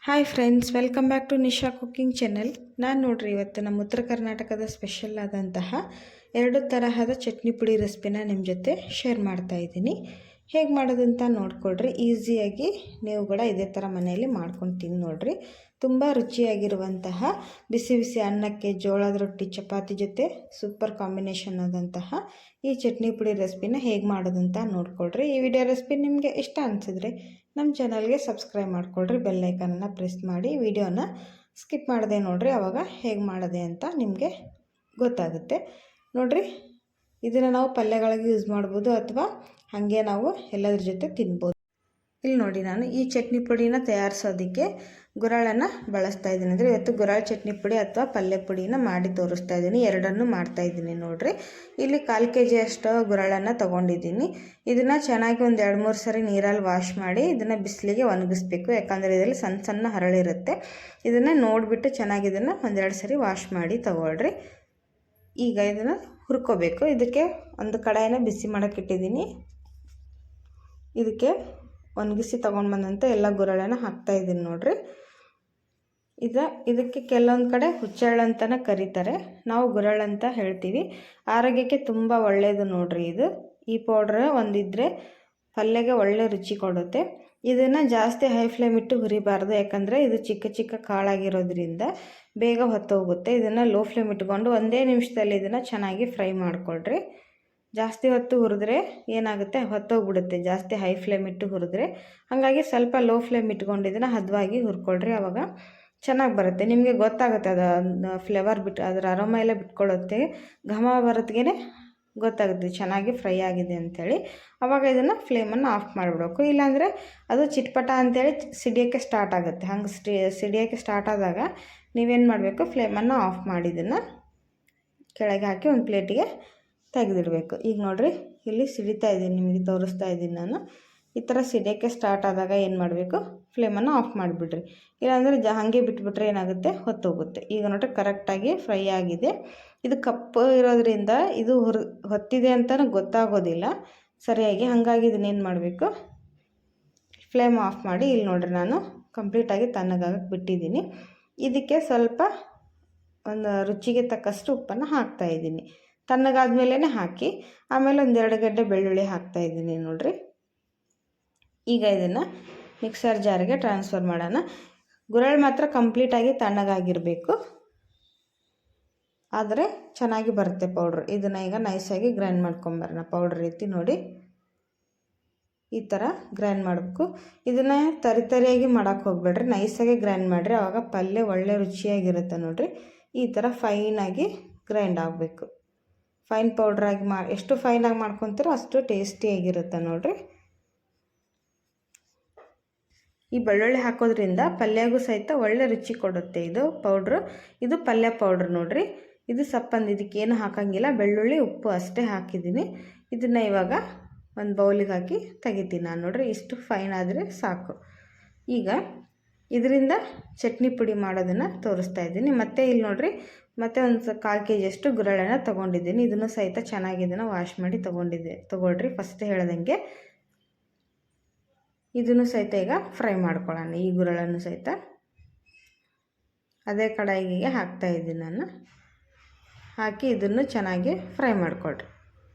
Hi friends, welcome back to Nisha cooking channel. ನಾನು ನೋಡ್ರಿ ಇವತ್ತು ನಮ್ಮ ಉತ್ತರ ಕರ್ನಾಟಕದ ಸ್ಪೆಷಲ್ ಆದಂತಹ 2 ತರಹದ ಚಟ್ನಿ ಪುಡಿ ರೆಸಿಪಿನ ನಿಮ್ಮ ಜೊತೆ ಶೇರ್ ಮಾಡ್ತಾ ಇದ್ದೀನಿ. ಹೇಗೆ ಮಾಡೋದಂತ ನೋಡ್ಕೊಳ್ರಿ. ಈಸಿಯಾಗಿ ನೀವು ಕೂಡ ಇದೇ ಥರ ಮನೆಯಲ್ಲಿ ಮಾಡ್ಕೊಂಡು ತಿಂದು ನೋಡ್ರಿ. ತುಂಬ ರುಚಿಯಾಗಿರುವಂತಹ ಬಿಸಿ ಬಿಸಿ ಅನ್ನಕ್ಕೆ ಜೋಳದ ರೊಟ್ಟಿ ಚಪಾತಿ ಜೊತೆ ಸೂಪರ್ ಕಾಂಬಿನೇಷನ್ ಆದಂತಹ ಈ ಚಟ್ನಿ ಪುಡಿ ರೆಸಿಪಿನ ಹೇಗೆ ಮಾಡೋದಂತ ನೋಡ್ಕೊಳ್ರಿ. ಈ ವಿಡಿಯೋ ರೆಸಿಪಿ ನಿಮಗೆ ಇಷ್ಟ ಅನಿಸಿದ್ರೆ ನಮ್ಮ ಚಾನಲ್ಗೆ ಸಬ್ಸ್ಕ್ರೈಬ್ ಮಾಡ್ಕೊಳ್ರಿ, ಬೆಲ್ಲೈಕನ್ನ ಪ್ರೆಸ್ ಮಾಡಿ ವಿಡಿಯೋನ ಸ್ಕಿಪ್ ಮಾಡದೆ ನೋಡಿರಿ. ಆವಾಗ ಹೇಗೆ ಮಾಡೋದೆ ಅಂತ ನಿಮಗೆ ಗೊತ್ತಾಗುತ್ತೆ ನೋಡಿರಿ. ಇದನ್ನು ನಾವು ಪಲ್ಯಗಳಿಗೆ ಯೂಸ್ ಮಾಡ್ಬೋದು ಅಥವಾ ಹಾಗೆ ನಾವು ಎಲ್ಲದ್ರ ಜೊತೆ ತಿನ್ಬೋದು. ಇಲ್ಲಿ ನೋಡಿ, ನಾನು ಈ ಚಟ್ನಿ ಪುಡಿನ ತಯಾರಿಸೋದಕ್ಕೆ ಗುರಾಳನ್ನು ಬಳಸ್ತಾ ಇದ್ದೀನಿ. ಅಂದರೆ ಇವತ್ತು ಗುರಾಳ ಚಟ್ನಿ ಪುಡಿ ಅಥವಾ ಪಲ್ಯ ಪುಡಿನ ಮಾಡಿ ತೋರಿಸ್ತಾ ಇದ್ದೀನಿ. ಎರಡನ್ನೂ ಮಾಡ್ತಾಯಿದ್ದೀನಿ ನೋಡಿರಿ. ಇಲ್ಲಿ 1/4 kg ಅಷ್ಟು ಗುರಾಳನ್ನು ತೊಗೊಂಡಿದ್ದೀನಿ. ಇದನ್ನು ಚೆನ್ನಾಗಿ ಒಂದು 2-3 ಸರಿ ನೀರಲ್ಲಿ ವಾಶ್ ಮಾಡಿ ಇದನ್ನು ಬಿಸಿಲಿಗೆ ಒಣಗಿಸ್ಬೇಕು. ಯಾಕಂದರೆ ಇದರಲ್ಲಿ ಸಣ್ಣ ಸಣ್ಣ ಹರಳಿರುತ್ತೆ. ಇದನ್ನು ನೋಡಿಬಿಟ್ಟು ಚೆನ್ನಾಗಿ ಇದನ್ನು 1-2 ಸರಿ ವಾಶ್ ಮಾಡಿ ತಗೊಳ್ರಿ. ಈಗ ಇದನ್ನು ಹುರ್ಕೋಬೇಕು. ಇದಕ್ಕೆ ಒಂದು ಕಡಾಯಿನ ಬಿಸಿ ಮಾಡೋಕ್ಕೆ ಇಟ್ಟಿದ್ದೀನಿ. ಇದಕ್ಕೆ ಒಣಗಿಸಿ ತೊಗೊಂಡು ಬಂದಂಥ ಎಲ್ಲ ಗುರಳನ್ನು ಹಾಕ್ತಾಯಿದ್ದೀನಿ ನೋಡಿರಿ. ಇದಕ್ಕೆ ಕೆಲವೊಂದು ಕಡೆ ಹುಚ್ಚೆಳ್ಳು ಅಂತಲೇ ಕರೀತಾರೆ, ನಾವು ಗುರಳ್ ಅಂತ ಹೇಳ್ತೀವಿ. ಆರೋಗ್ಯಕ್ಕೆ ತುಂಬ ಒಳ್ಳೆಯದು ನೋಡಿರಿ. ಈ ಪೌಡ್ರ್ ಒಂದಿದ್ದರೆ ಪಲ್ಯಗೆ ಒಳ್ಳೆ ರುಚಿ ಕೊಡುತ್ತೆ. ಇದನ್ನು ಜಾಸ್ತಿ ಹೈ ಫ್ಲೇಮ್ ಇಟ್ಟು ಹುರಿಬಾರ್ದು, ಯಾಕಂದರೆ ಇದು ಚಿಕ್ಕ ಚಿಕ್ಕ ಕಾಳಾಗಿರೋದ್ರಿಂದ ಬೇಗ ಹೊತ್ತೋಗುತ್ತೆ. ಇದನ್ನು ಲೋ ಫ್ಲೇಮ್ ಇಟ್ಕೊಂಡು 1 ನಿಮಿಷದಲ್ಲಿ ಇದನ್ನು ಚೆನ್ನಾಗಿ ಫ್ರೈ ಮಾಡಿಕೊಳ್ರಿ. ಜಾಸ್ತಿ ಹೊತ್ತು ಹುರಿದ್ರೆ ಏನಾಗುತ್ತೆ, ಹೊತ್ತೋಗ್ಬಿಡುತ್ತೆ ಜಾಸ್ತಿ ಹೈ ಫ್ಲೇಮ್ ಇಟ್ಟು ಹುರಿದ್ರೆ. ಹಾಗಾಗಿ ಸ್ವಲ್ಪ ಲೋ ಫ್ಲೇಮ್ ಇಟ್ಕೊಂಡು ಇದನ್ನು ಹದವಾಗಿ ಹುರ್ಕೊಳ್ರಿ. ಆವಾಗ ಚೆನ್ನಾಗಿ ಬರುತ್ತೆ. ನಿಮಗೆ ಗೊತ್ತಾಗುತ್ತೆ, ಅದು ಫ್ಲೇವರ್ ಬಿಟ್ಟು ಅದರ ಅರೋಮ ಎಲ್ಲ ಬಿಟ್ಕೊಳ್ಳುತ್ತೆ. ಘಮ ಬರೋತ್ತಿಗೆ ಗೊತ್ತಾಗುತ್ತೆ ಚೆನ್ನಾಗಿ ಫ್ರೈ ಆಗಿದೆ ಅಂಥೇಳಿ. ಆವಾಗ ಇದನ್ನು ಫ್ಲೇಮನ್ನು ಆಫ್ ಮಾಡಿಬಿಡ್ಬೇಕು. ಇಲ್ಲಾಂದರೆ ಅದು ಚಿಟ್ಪಟ ಅಂಥೇಳಿ ಸಿಡಿಯೋಕ್ಕೆ ಸ್ಟಾರ್ಟ್ ಆಗುತ್ತೆ. ಹಂಗೆ ಸಿಡಿಯೋಕ್ಕೆ ಸ್ಟಾರ್ಟ್ ಆದಾಗ ನೀವೇನು ಮಾಡಬೇಕು, ಫ್ಲೇಮನ್ನು ಆಫ್ ಮಾಡಿ ಇದನ್ನು ಕೆಳಗೆ ಹಾಕಿ ಒಂದು ಪ್ಲೇಟಿಗೆ ತೆಗೆದಿಡಬೇಕು. ಈಗ ನೋಡಿರಿ, ಇಲ್ಲಿ ಸಿಡಿತಾ ಇದ್ದೀನಿ, ನಿಮಗೆ ತೋರಿಸ್ತಾ ಇದ್ದೀನಿ ನಾನು. ಈ ಥರ ಸಿಡಿಯೋಕ್ಕೆ ಸ್ಟಾರ್ಟ್ ಆದಾಗ ಏನು ಮಾಡಬೇಕು, ಫ್ಲೇಮನ್ನು ಆಫ್ ಮಾಡಿಬಿಡ್ರಿ. ಇಲ್ಲಾಂದರೆ ಹಾಗೆ ಬಿಟ್ಬಿಟ್ರೆ ಏನಾಗುತ್ತೆ, ಹೊತ್ತೋಗುತ್ತೆ. ಈಗ ನೋಡಿರಿ ಕರೆಕ್ಟಾಗಿ ಫ್ರೈ ಆಗಿದೆ. ಇದು ಕಪ್ಪು ಇರೋದ್ರಿಂದ ಇದು ಹೊತ್ತಿದೆ ಅಂತಲೂ ಗೊತ್ತಾಗೋದಿಲ್ಲ ಸರಿಯಾಗಿ. ಹಾಗಾಗಿ ಇದನ್ನೇನು ಮಾಡಬೇಕು, ಫ್ಲೇಮ್ ಆಫ್ ಮಾಡಿ. ಇಲ್ಲಿ ನೋಡಿರಿ, ನಾನು ಕಂಪ್ಲೀಟಾಗಿ ತಣ್ಣಗಾಗಕ್ಕೆ ಬಿಟ್ಟಿದ್ದೀನಿ. ಇದಕ್ಕೆ ಸ್ವಲ್ಪ ಒಂದು ರುಚಿಗೆ ತಕ್ಕಷ್ಟು ಉಪ್ಪನ್ನು ಹಾಕ್ತಾಯಿದ್ದೀನಿ. ತಣ್ಣಗಾದ್ಮೇಲೆ ಹಾಕಿ ಆಮೇಲೆ 1-2 ಗಡ್ಡೆ ಬೆಳ್ಳುಳ್ಳಿ ಹಾಕ್ತಾಯಿದ್ದೀನಿ ನೋಡಿರಿ. ಈಗ ಇದನ್ನು ಮಿಕ್ಸರ್ ಜಾರಿಗೆ ಟ್ರಾನ್ಸ್ಫರ್ ಮಾಡೋಣ. ಗುರಳ್ ಮಾತ್ರ ಕಂಪ್ಲೀಟಾಗಿ ತಣ್ಣಗಾಗಿರಬೇಕು, ಆದರೆ ಚೆನ್ನಾಗಿ ಬರುತ್ತೆ ಪೌಡ್ರ್. ಇದನ್ನು ಈಗ ನೈಸಾಗಿ ಗ್ರೈಂಡ್ ಮಾಡ್ಕೊಂಬರೋಣ. ಪೌಡ್ರ್ ರೀತಿ ನೋಡಿ ಈ ಥರ ಗ್ರೈಂಡ್ ಮಾಡಬೇಕು. ಇದನ್ನು ತರಿಯಾಗಿ ಮಾಡೋಕ್ಕೆ ಹೋಗ್ಬೇಡ್ರಿ, ನೈಸಾಗಿ ಗ್ರೈಂಡ್ ಮಾಡಿರಿ. ಆವಾಗ ಪಲ್ಯ ಒಳ್ಳೆ ರುಚಿಯಾಗಿರುತ್ತೆ ನೋಡಿರಿ. ಈ ಥರ ಫೈನಾಗಿ ಗ್ರೈಂಡ್ ಆಗಬೇಕು. ಫೈನ್ ಪೌಡ್ರಾಗಿ ಎಷ್ಟು ಫೈನಾಗಿ ಮಾಡ್ಕೊತೀರೋ ಅಷ್ಟು ಟೇಸ್ಟಿಯಾಗಿರುತ್ತೆ ನೋಡಿರಿ. ಈ ಬೆಳ್ಳುಳ್ಳಿ ಹಾಕೋದ್ರಿಂದ ಪಲ್ಯಗೂ ಸಹಿತ ಒಳ್ಳೆ ರುಚಿ ಕೊಡುತ್ತೆ ಇದು ಪೌಡ್ರು. ಇದು ಪಲ್ಯ ಪೌಡ್ರ್ ನೋಡಿರಿ. ಇದು ಸಪ್ಪಂದು ಇದಕ್ಕೇನು ಹಾಕೋಂಗಿಲ್ಲ, ಬೆಳ್ಳುಳ್ಳಿ ಉಪ್ಪು ಅಷ್ಟೇ ಹಾಕಿದ್ದೀನಿ. ಇದನ್ನು ಇವಾಗ ಒಂದು ಬೌಲಿಗೆ ಹಾಕಿ ತೆಗಿತೀನಿ ನಾನು ನೋಡಿರಿ. ಇಷ್ಟು ಫೈನ್ ಆದರೆ ಸಾಕು. ಈಗ ಇದರಿಂದ ಚಟ್ನಿ ಪುಡಿ ಮಾಡೋದನ್ನು ತೋರಿಸ್ತಾ ಇದ್ದೀನಿ. ಮತ್ತು ಇಲ್ಲಿ ನೋಡಿರಿ, ಮತ್ತು ಒಂದು 1/4 kg ಅಷ್ಟು ಗುರಳನ್ನು ತೊಗೊಂಡಿದ್ದೀನಿ. ಇದನ್ನು ಸಹಿತ ಚೆನ್ನಾಗಿ ಇದನ್ನು ವಾಶ್ ಮಾಡಿ ತೊಗೊಳ್ರಿ. ಫಸ್ಟ್ ಹೇಳ್ದಂಗೆ ಇದನ್ನು ಸಹಿತ ಈಗ ಫ್ರೈ ಮಾಡ್ಕೊಳ್ಳೋಣ. ಈ ಗುರಳನ್ನು ಸಹಿತ ಅದೇ ಕಡಾಯಿಗೆ ಹಾಕ್ತಾಯಿದ್ದೀನಿ ನಾನು. ಹಾಕಿ ಇದನ್ನು ಚೆನ್ನಾಗಿ ಫ್ರೈ ಮಾಡಿಕೊಳ್ರಿ.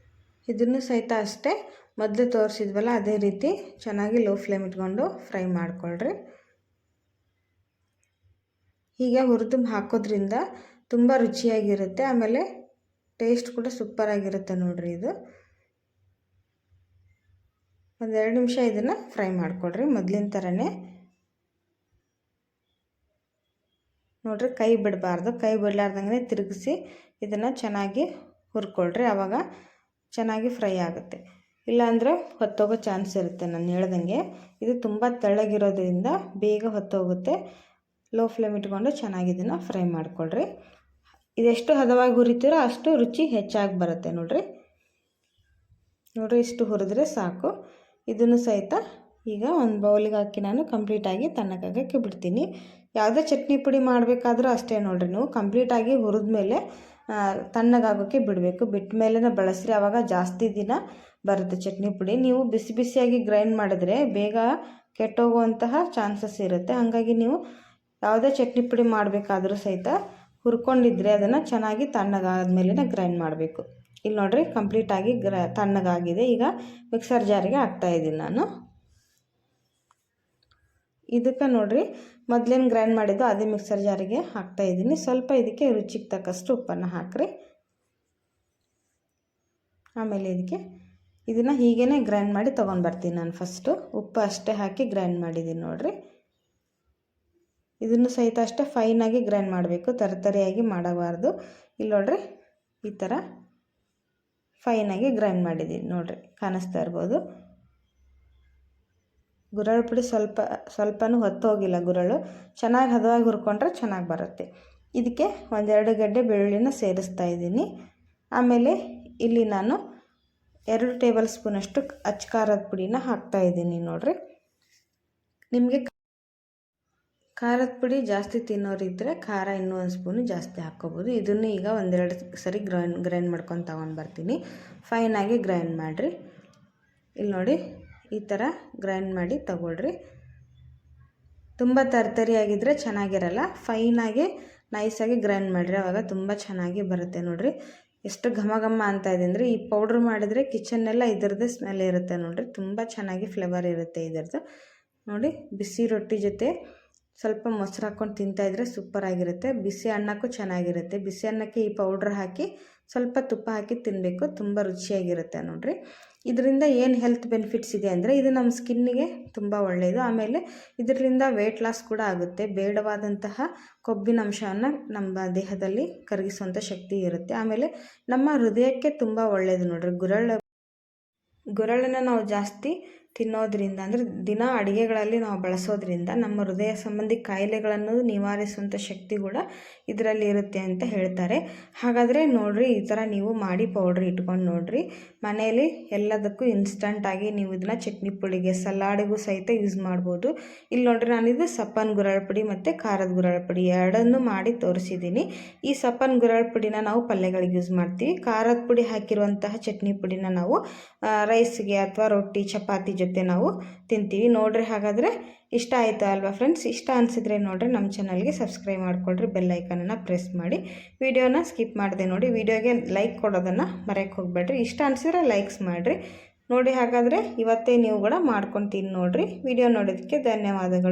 ಇದನ್ನು ಸಹಿತ ಅಷ್ಟೇ ಮೊದಲು ತೋರಿಸಿದ್ವಲ್ಲ ಅದೇ ರೀತಿ ಚೆನ್ನಾಗಿ ಲೋ ಫ್ಲೇಮ್ ಇಟ್ಕೊಂಡು ಫ್ರೈ ಮಾಡಿಕೊಳ್ರಿ. ಹೀಗೆ ಹುರಿದು ಹಾಕೋದ್ರಿಂದ ತುಂಬ ರುಚಿಯಾಗಿರುತ್ತೆ. ಆಮೇಲೆ ಟೇಸ್ಟ್ ಕೂಡ ಸೂಪರಾಗಿರುತ್ತೆ ನೋಡಿರಿ. ಇದು 1-2 ನಿಮಿಷ ಇದನ್ನು ಫ್ರೈ ಮಾಡಿಕೊಡ್ರಿ ಮೊದಲಿನ ಥರನೇ ನೋಡಿರಿ. ಕೈ ಬಿಡಬಾರ್ದು, ಕೈ ಬಿಡಲಾರ್ದಂಗೆ ತಿರುಗಿಸಿ ಇದನ್ನು ಚೆನ್ನಾಗಿ ಹುರ್ಕೊಳ್ರಿ. ಆವಾಗ ಚೆನ್ನಾಗಿ ಫ್ರೈ ಆಗುತ್ತೆ. ಇಲ್ಲಾಂದರೆ ಹೊತ್ತೋಗೋ ಚಾನ್ಸ್ ಇರುತ್ತೆ. ನಾನು ಹೇಳ್ದಂಗೆ ಇದು ತುಂಬ ತೆಳ್ಳಗಿರೋದ್ರಿಂದ ಬೇಗ ಹೊತ್ತೋಗುತ್ತೆ. ಲೋ ಫ್ಲೇಮ್ ಇಟ್ಕೊಂಡು ಚೆನ್ನಾಗಿ ಇದನ್ನು ಫ್ರೈ ಮಾಡಿಕೊಳ್ರಿ. ಇದೆಷ್ಟು ಹದವಾಗಿ ಹುರಿತೀರೋ ಅಷ್ಟು ರುಚಿ ಹೆಚ್ಚಾಗಿ ಬರುತ್ತೆ ನೋಡಿರಿ. ಇಷ್ಟು ಹುರಿದ್ರೆ ಸಾಕು. ಇದನ್ನು ಸಹಿತ ಈಗ ಒಂದು ಬೌಲಿಗೆ ಹಾಕಿ ನಾನು ಕಂಪ್ಲೀಟಾಗಿ ತಣ್ಣಗಾಗಕ್ಕೆ ಬಿಡ್ತೀನಿ. ಯಾವುದೇ ಚಟ್ನಿ ಪುಡಿ ಮಾಡಬೇಕಾದ್ರೂ ಅಷ್ಟೇ ನೋಡಿರಿ, ನೀವು ಕಂಪ್ಲೀಟಾಗಿ ಹುರಿದ್ಮೇಲೆ ತಣ್ಣಗಾಗೋಕ್ಕೆ ಬಿಡಬೇಕು. ಬಿಟ್ಟ ಮೇಲೇ ಬಳಸ್ರಿ, ಆವಾಗ ಜಾಸ್ತಿ ದಿನ ಬರುತ್ತೆ ಚಟ್ನಿ ಪುಡಿ. ನೀವು ಬಿಸಿ ಬಿಸಿಯಾಗಿ ಗ್ರೈಂಡ್ ಮಾಡಿದ್ರೆ ಬೇಗ ಕೆಟ್ಟೋಗುವಂತಹ ಚಾನ್ಸಸ್ ಇರುತ್ತೆ. ಹಾಗಾಗಿ ನೀವು ಯಾವುದೇ ಚಟ್ನಿ ಪುಡಿ ಮಾಡಬೇಕಾದ್ರೂ ಸಹಿತ ಹುರ್ಕೊಂಡಿದ್ರೆ ಅದನ್ನು ಚೆನ್ನಾಗಿ ತಣ್ಣಗಾದ್ಮೇಲೆ ಗ್ರೈಂಡ್ ಮಾಡಬೇಕು. ಇಲ್ಲಿ ನೋಡಿರಿ ಕಂಪ್ಲೀಟಾಗಿ ತಣ್ಣಗಾಗಿದೆ. ಈಗ ಮಿಕ್ಸರ್ ಜಾರಿಗೆ ಹಾಕ್ತಾಯಿದ್ದೀನಿ ನಾನು. ಇದಕ್ಕೆ ನೋಡಿರಿ ಮೊದಲೇನು ಗ್ರೈಂಡ್ ಮಾಡಿದ್ದು ಅದೇ ಮಿಕ್ಸರ್ ಜಾರಿಗೆ ಹಾಕ್ತಾಯಿದ್ದೀನಿ. ಸ್ವಲ್ಪ ಇದಕ್ಕೆ ರುಚಿಗೆ ತಕ್ಕಷ್ಟು ಉಪ್ಪನ್ನು ಹಾಕ್ರಿ. ಆಮೇಲೆ ಇದನ್ನು ಹೀಗೇ ಗ್ರೈಂಡ್ ಮಾಡಿ ತೊಗೊಂಡು ಬರ್ತೀನಿ ನಾನು. ಫಸ್ಟು ಉಪ್ಪು ಅಷ್ಟೇ ಹಾಕಿ ಗ್ರೈಂಡ್ ಮಾಡಿದ್ದೀನಿ ನೋಡಿರಿ. ಇದನ್ನು ಸಹಿತ ಅಷ್ಟೇ ಫೈನಾಗಿ ಗ್ರೈಂಡ್ ಮಾಡಬೇಕು, ತರಿಯಾಗಿ ಮಾಡಬಾರ್ದು. ಇಲ್ಲಿ ನೋಡಿರಿ ಈ ಥರ ಫೈನಾಗಿ ಗ್ರೈಂಡ್ ಮಾಡಿದ್ದೀನಿ ನೋಡಿರಿ, ಕಾಣಿಸ್ತಾ ಇರ್ಬೋದು. ಗುರಳ್ ಪುಡಿ ಸ್ವಲ್ಪನೂ ಹೊತ್ತೋಗಿಲ್ಲ. ಗುರಳು ಚೆನ್ನಾಗಿ ಹದವಾಗಿ ಹುರ್ಕೊಂಡ್ರೆ ಚೆನ್ನಾಗಿ ಬರುತ್ತೆ. ಇದಕ್ಕೆ 1-2 ಗಡ್ಡೆ ಬೆಳ್ಳುಳ್ಳಿನ ಸೇರಿಸ್ತಾ ಇದ್ದೀನಿ. ಆಮೇಲೆ ಇಲ್ಲಿ ನಾನು 2 ಟೇಬಲ್ ಸ್ಪೂನಷ್ಟು ಅಚ್ಚ ಖಾರದ ಪುಡಿನ ಹಾಕ್ತಾಯಿದ್ದೀನಿ ನೋಡಿರಿ. ನಿಮಗೆ ಖಾರದ ಪುಡಿ ಜಾಸ್ತಿ ತಿನ್ನೋರಿದ್ದರೆ ಖಾರ ಇನ್ನೂ 1 ಸ್ಪೂನು ಜಾಸ್ತಿ ಹಾಕ್ಕೋಬೋದು. ಇದನ್ನು ಈಗ 1-2 ಸರಿ ಗ್ರೈಂಡ್ ಮಾಡ್ಕೊಂಡು ತಗೊಂಡು ಬರ್ತೀನಿ. ಫೈನಾಗಿ ಗ್ರೈಂಡ್ ಮಾಡಿರಿ. ಇಲ್ಲಿ ನೋಡಿ ಈ ಥರ ಗ್ರೈಂಡ್ ಮಾಡಿ ತಗೊಳ್ರಿ. ತುಂಬ ತರಿಯಾಗಿದ್ದರೆ ಚೆನ್ನಾಗಿರಲ್ಲ. ಫೈನಾಗಿ ನೈಸಾಗಿ ಗ್ರೈಂಡ್ ಮಾಡಿರಿ, ಆವಾಗ ತುಂಬ ಚೆನ್ನಾಗಿ ಬರುತ್ತೆ ನೋಡಿರಿ. ಎಷ್ಟು ಘಮ ಘಮ ಅಂತ ಇದೆ ಅಂದರೆ ಈ ಪೌಡ್ರ್ ಮಾಡಿದರೆ ಕಿಚನ್ನೆಲ್ಲ ಇದರದ್ದೇ ಸ್ಮೆಲ್ ಇರುತ್ತೆ ನೋಡಿರಿ. ತುಂಬ ಚೆನ್ನಾಗಿ ಫ್ಲೇವರ್ ಇರುತ್ತೆ ಇದರದ್ದು. ನೋಡಿ ಬಿಸಿ ರೊಟ್ಟಿ ಜೊತೆ ಸ್ವಲ್ಪ ಮೊಸರು ಹಾಕ್ಕೊಂಡು ತಿಂತಾಯಿದ್ರೆ ಸೂಪರಾಗಿರುತ್ತೆ. ಬಿಸಿ ಅನ್ನಕ್ಕೂ ಚೆನ್ನಾಗಿರುತ್ತೆ. ಬಿಸಿ ಅನ್ನಕ್ಕೆ ಈ ಪೌಡ್ರ್ ಹಾಕಿ ಸ್ವಲ್ಪ ತುಪ್ಪ ಹಾಕಿ ತಿನ್ನಬೇಕು, ತುಂಬ ರುಚಿಯಾಗಿರುತ್ತೆ ನೋಡಿರಿ. ಇದರಿಂದ ಏನು ಹೆಲ್ತ್ ಬೆನಿಫಿಟ್ಸ್ ಇದೆ ಅಂದರೆ ಇದು ನಮ್ಮ ಸ್ಕಿನ್ನಿಗೆ ತುಂಬ ಒಳ್ಳೆಯದು. ಆಮೇಲೆ ಇದರಿಂದ ವೆಯ್ಟ್ ಲಾಸ್ ಕೂಡ ಆಗುತ್ತೆ. ಬೇಡವಾದಂತಹ ಕೊಬ್ಬಿನ ಅಂಶವನ್ನು ನಮ್ಮ ದೇಹದಲ್ಲಿ ಕರಗಿಸುವಂಥ ಶಕ್ತಿ ಇರುತ್ತೆ. ಆಮೇಲೆ ನಮ್ಮ ಹೃದಯಕ್ಕೆ ತುಂಬ ಒಳ್ಳೆಯದು ನೋಡಿರಿ. ಗುರಳನ್ನು ನಾವು ಜಾಸ್ತಿ ತಿನ್ನೋದ್ರಿಂದ ಅಂದರೆ ದಿನ ಅಡುಗೆಗಳಲ್ಲಿ ನಾವು ಬಳಸೋದ್ರಿಂದ ನಮ್ಮ ಹೃದಯ ಸಂಬಂಧಿ ಕಾಯಿಲೆಗಳನ್ನು ನಿವಾರಿಸುವಂಥ ಶಕ್ತಿ ಕೂಡ ಇದರಲ್ಲಿ ಇರುತ್ತೆ ಅಂತ ಹೇಳ್ತಾರೆ. ಹಾಗಾದರೆ ನೋಡಿರಿ ಈ ಥರ ನೀವು ಮಾಡಿ ಪೌಡ್ರ್ ಇಟ್ಕೊಂಡು ನೋಡಿರಿ. ಮನೆಯಲ್ಲಿ ಎಲ್ಲದಕ್ಕೂ ಇನ್ಸ್ಟಂಟಾಗಿ ನೀವು ಇದನ್ನು ಚಟ್ನಿ ಪುಡಿಗೆ ಸಲಾಡಿಗೂ ಸಹಿತ ಯೂಸ್ ಮಾಡ್ಬೋದು. ಇಲ್ಲಿ ನೋಡಿರಿ ನಾನಿದು ಸಪ್ಪನ್ ಗುರಳ್ ಪುಡಿ ಮತ್ತು ಖಾರದ ಗುರಳ್ ಪುಡಿ ಎರಡನ್ನೂ ಮಾಡಿ ತೋರಿಸಿದ್ದೀನಿ. ಈ ಸಪ್ಪನ್ ಗುರಳ್ ಪುಡಿನ ನಾವು ಪಲ್ಯಗಳಿಗೆ ಯೂಸ್ ಮಾಡ್ತೀವಿ. ಖಾರದ ಪುಡಿ ಹಾಕಿರುವಂತಹ ಚಟ್ನಿ ಪುಡಿನ ನಾವು ರೈಸ್ಗೆ ಅಥವಾ ರೊಟ್ಟಿ ಚಪಾತಿ ಜೊತೆ ನಾವು ತಿಂತೀವಿ ನೋಡ್ರಿ. ಹಾಗಾದರೆ ಇಷ್ಟ ಆಯಿತು ಅಲ್ವಾ ಫ್ರೆಂಡ್ಸ್? ಇಷ್ಟ ಅನಿಸಿದ್ರೆ ನೋಡ್ರಿ ನಮ್ಮ ಚಾನಲ್ಗೆ ಸಬ್ಸ್ಕ್ರೈಬ್ ಮಾಡಿಕೊಡ್ರಿ, ಬೆಲ್ ಐಕನನ್ನು ಪ್ರೆಸ್ ಮಾಡಿ. ವಿಡಿಯೋನ ಸ್ಕಿಪ್ ಮಾಡಿದೆ ನೋಡಿ. ವಿಡಿಯೋಗೆ ಲೈಕ್ ಕೊಡೋದನ್ನು ಮರೆಯೋಕ್ಕೆ ಹೋಗಬೇಡ್ರಿ. ಇಷ್ಟ ಅನಿಸಿದ್ರೆ ಲೈಕ್ಸ್ ಮಾಡಿರಿ ನೋಡಿ. ಹಾಗಾದರೆ ಇವತ್ತೇ ನೀವು ಕೂಡ ಮಾಡ್ಕೊಂಡು ತಿನ್ನಿ ನೋಡಿರಿ. ವಿಡಿಯೋ ನೋಡೋದಕ್ಕೆ ಧನ್ಯವಾದಗಳು.